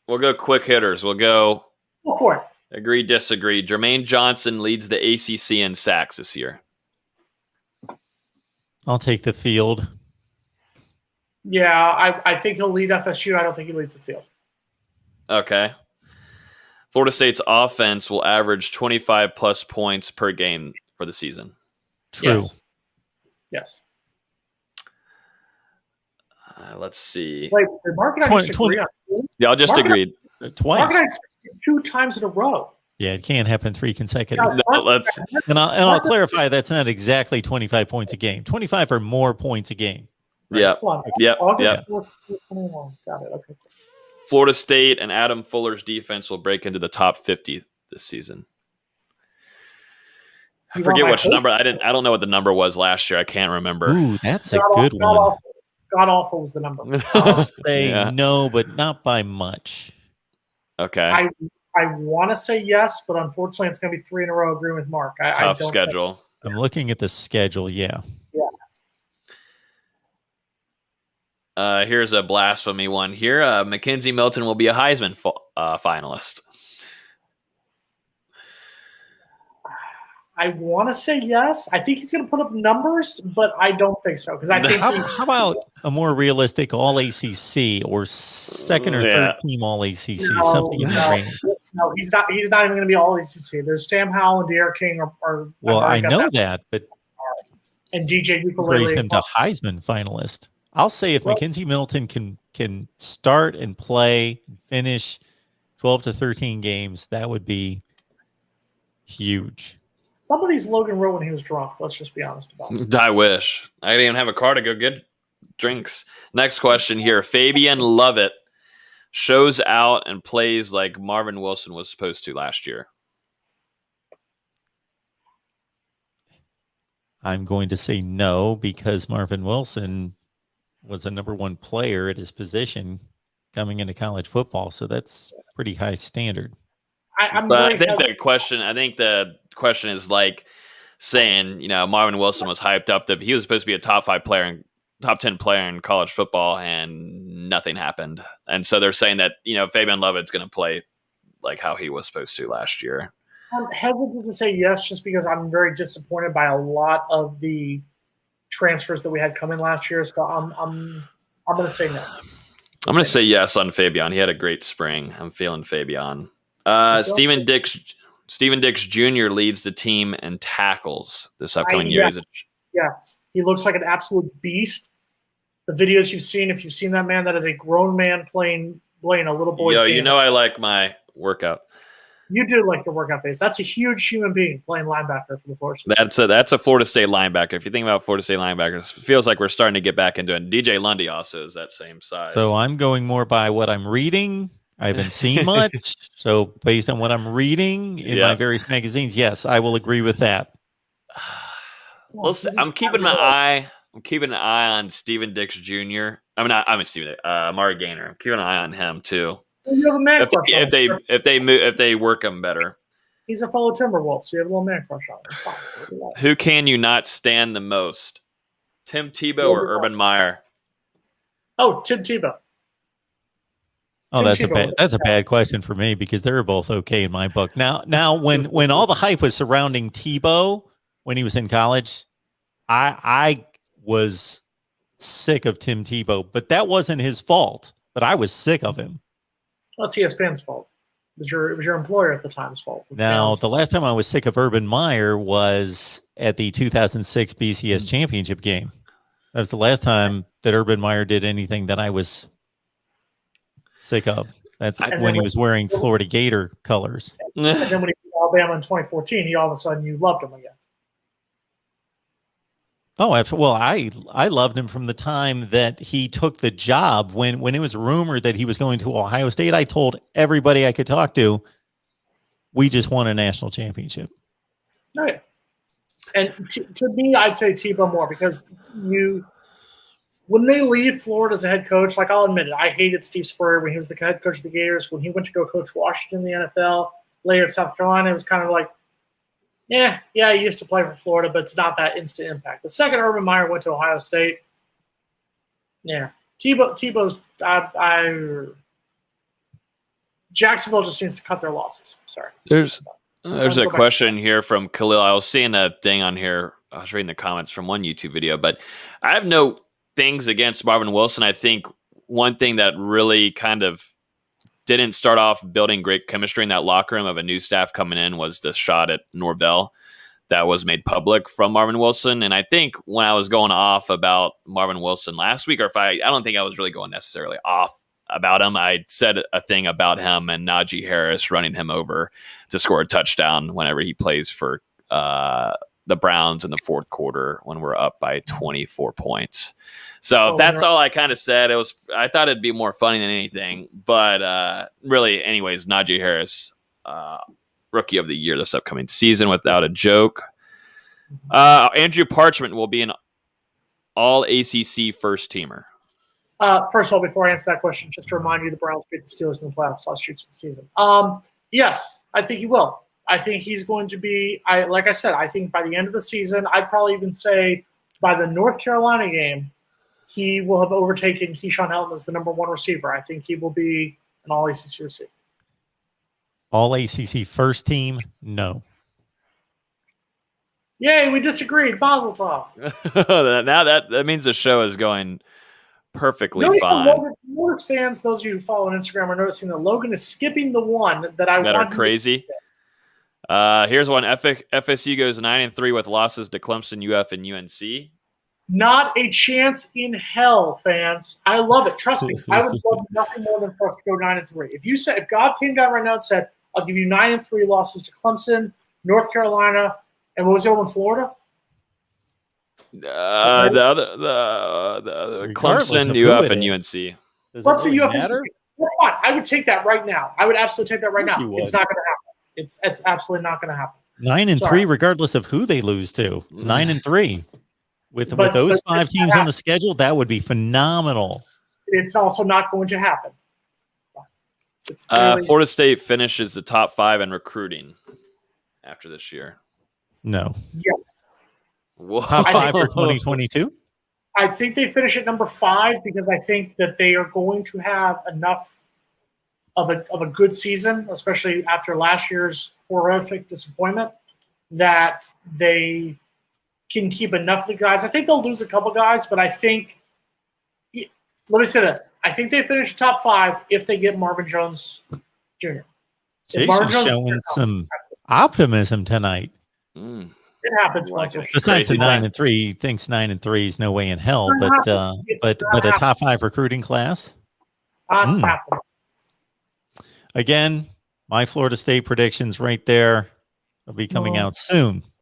We'll go quick hitters. We'll go. Go for it. Agree, disagree. Jermaine Johnson leads the ACC in sacks this year. I'll take the field. Yeah, I think he'll lead FSU. I don't think he leads the field. Okay. Florida State's offense will average 25-plus points per game for the season. True. Yes. Let's see. Wait, did Mark and I just agree on two? Y'all just agreed. Twice. Mark and I 2 times in a row. Yeah, it can't happen 3 consecutive. No, and I'll clarify that's not exactly 25 points a game. 25 or more points a game. Right? Yep. Yep. Got it. Okay. Florida State and Adam Fuller's defense will break into the top 50 this season. I forget which number. I don't know what the number was last year. I can't remember. Ooh, that's a good one. God awful was the number. I'll say no, but not by much. Okay. I want to say yes, but unfortunately, it's going to be 3 in a row. Agreeing with Mark. Tough schedule. I'm looking at the schedule. Yeah. Here's a blasphemy one here. Mackenzie Milton will be a Heisman finalist. I want to say yes. I think he's going to put up numbers, but I don't think so. Because I think how about a more realistic All ACC or second or third team All ACC, something in that range? No, he's not. He's not even going to be All ACC. There's Sam Howell and De'Aaron King are well, I know that, but and DJ Ukulele raise him to Heisman finalist. I'll say if Mackenzie Milton can start and play and finish 12 to 13 games, that would be huge. Some of these Logan wrote when he was drunk. Let's just be honest about it. I wish. I didn't even have a car to go get drinks. Next question here. Fabian Lovett shows out and plays like Marvin Wilson was supposed to last year. I'm going to say no because Marvin Wilson was a number 1 player at his position coming into college football. So that's pretty high standard. I think the question is like saying, Marvin Wilson was hyped up that he was supposed to be a top 10 player in college football and nothing happened. And so they're saying that, Fabian Lovett's going to play like how he was supposed to last year. I'm hesitant to say yes, just because I'm very disappointed by a lot of the transfers that we had coming last year. So I'm going to say no. I'm going to say yes on Fabian. He had a great spring. I'm feeling Fabian. Steven Dix Jr. leads the team in tackles this upcoming year. Yes. He looks like an absolute beast. The videos you've seen, if you've seen that man, that is a grown man playing a little boy's game. I like my workout. You do like your workout face. That's a huge human being playing linebacker for the Florida State. That's a Florida State linebacker. If you think about Florida State linebackers, it feels like we're starting to get back into it. DJ Lundy also is that same size. So I'm going more by what I'm reading. I haven't seen much. So based on what I'm reading in my various magazines, yes, I will agree with that. I'm keeping an eye on Steven Dix Jr. Amari Gaynor. I'm keeping an eye on him too. You have a man crush on him. If they work him better. He's a fellow Timberwolf, so you have a little man crush on him. Who can you not stand the most? Tim Tebow or Urban Meyer? Oh, Tim Tebow. Oh, that's a bad question for me because they're both okay in my book. Now, when all the hype was surrounding Tebow when he was in college, I was sick of Tim Tebow, but that wasn't his fault. But I was sick of him. Well, it's ESPN's fault. It was your employer at the time's fault. Now, the last time I was sick of Urban Meyer was at the 2006 BCS championship game. That was the last time that Urban Meyer did anything that I was sick of. That's when he was wearing Florida Gator colors. And then when he beat Alabama in 2014, all of a sudden you loved him again. Oh, well, I loved him from the time that he took the job. When it was rumored that he was going to Ohio State, I told everybody I could talk to, we just won a national championship. Oh, yeah. And to me, I'd say Tebow more because when they leave Florida as a head coach, like I'll admit it, I hated Steve Spurrier when he was the head coach of the Gators. When he went to go coach Washington in the NFL, later at South Carolina, it was kind of like, yeah, he used to play for Florida, but it's not that instant impact. The second Urban Meyer went to Ohio State, yeah, Tebow's. Jacksonville just needs to cut their losses. Sorry. There's a question here from Khalil. I was seeing a thing on here. I was reading the comments from one YouTube video, but I have no things against Marvin Wilson. I think one thing that really kind of didn't start off building great chemistry in that locker room of a new staff coming in was the shot at Norvell that was made public from Marvin Wilson. And I think when I was going off about Marvin Wilson last week, or if I don't think I was really going necessarily off about him. I said a thing about him and Najee Harris running him over to score a touchdown whenever he plays for the Browns in the fourth quarter when we're up by 24 points. So that's all I kind of said. I thought it'd be more funny than anything, but really, anyways, Najee Harris, rookie of the year this upcoming season, without a joke. Andrew Parchment will be an all ACC first teamer. First of all, before I answer that question, just to remind you, the Browns beat the Steelers in the playoffs last year of the season. Yes, I think he will. I think he's going to be, like I said, I think by the end of the season, I'd probably even say by the North Carolina game, he will have overtaken Keyshawn Helton as the number one receiver. I think he will be an all ACC receiver. All ACC first team? No. Yay, we disagreed. Mazel tov. Now that means the show is going perfectly fine. Notice fans, those of you who follow on Instagram, are noticing that Logan is skipping the one that are crazy. Here's one. FSU goes 9-3 with losses to Clemson, UF, and UNC. Not a chance in hell, fans. I love it. Trust me. I would love nothing more than for us to go 9-3. If God came down right now and said, "I'll give you 9-3 losses to Clemson, North Carolina, and what was the other one, Florida?" The Clemson, UF, and UNC. Clemson, UF, and UNC. That's fine. I would take that right now. I would absolutely take that right now. It's not going to happen. It's absolutely not going to happen. 9-3, regardless of who they lose to. It's 9-3. With those five teams on the schedule, that would be phenomenal. It's also not going to happen. Florida State finishes the top 5 in recruiting after this year. No. Yes. Whoa. Top 5 for 2022? I think they finish at number 5 because I think that they are going to have enough of a good season, especially after last year's horrific disappointment, that they can keep enough of the guys. I think they'll lose a couple guys, but I think – let me say this. I think they finish top 5 if they get Marvin Jones Jr. Jason's showing some optimism tonight. It happens. Besides the 9-3, he thinks 9-3 is no way in hell, but a top 5 recruiting class. Again, my Florida State predictions right there will be coming out soon.